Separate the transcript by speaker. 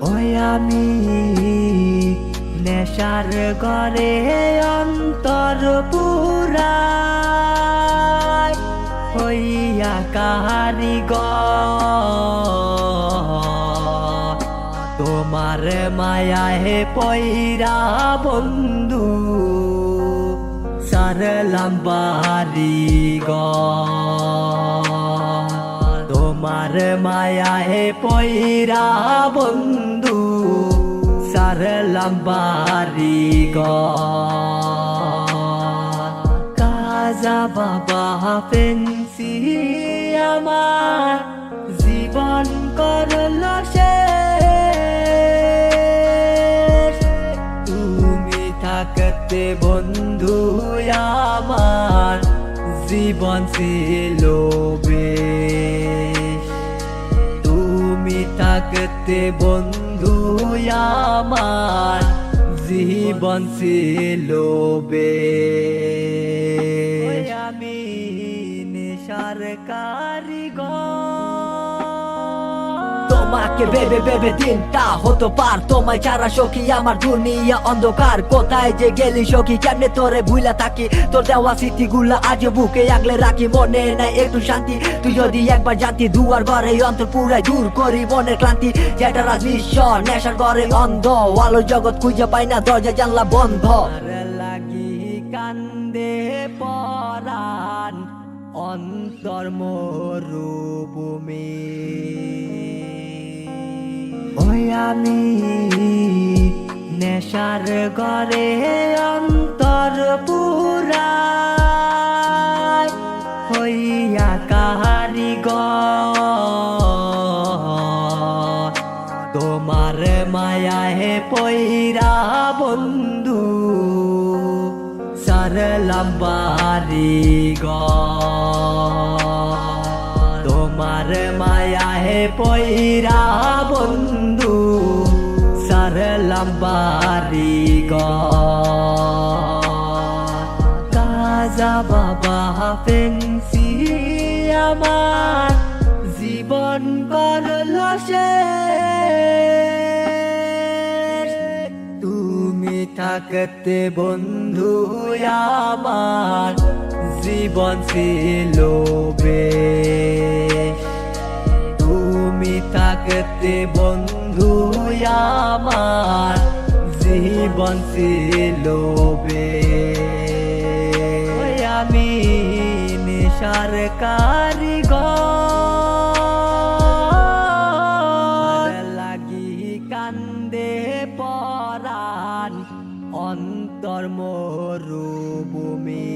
Speaker 1: ওই আমি নেশার ঘরে অন্তর পুরাই হইয়া কারিগর তোমার মায়ায় পয়রা বন্ধু সারলাম বাড়িঘর তোমার মায়ায় পয়রা বন্ধু সারলাম বাড়িঘর কাজা বাবা ফেন্সি আমার জীবন করল শেষ তুমি থাকতে বন্ধু আমার জীবন ছিল বেশ তুমি থাকতে বন্ধু আমার জীবন ছিল বেশ আমি নেশার কারিগর
Speaker 2: তোমাকে ভেবে ভেবে দিনটা হতো পার তোমায় ছাড়া সখী আমার দুনিয়া অন্ধকার কোথায় যে গেলি সখী কেমনে তোরে ভুলা থাকি তোর দেওয়া স্মৃতিগুলা আজ বুকে আগলে রাখি মনে নাই একটু শান্তি তুই যদি একবার জানতি দুয়ার ঘরে অন্তর পুরাই দূর করি মনের ক্লান্তি যেটা রাজবিশ্ব নেশার ঘরে অন্ধ আলো জগৎ খুঁজে পাই না দরজা জানলা বন্ধ
Speaker 1: লাগি কান্দে পরাণ অন্তর মরুভূমি ওই আমি নেশার ঘরে অন্তর পুরাই হইয়া কারিগর তোমার মায়ায় পয়রা বন্ধু সারলাম বাড়িঘর তোমার মায়ায় পয়রা বন্ধু সারলাম বাড়িঘর কাজা বাবা ফেন্সি আমার জীবন করল শেষ তুমি থাকতে বন্ধু আমার জীবন ছিল বেশ তুমি থাকতে বন্ধু আমার জীবন ছিল বেশ আমি নেশার কারিগর লাগি কান্দে পরাণ অন্তর মরুভূমি।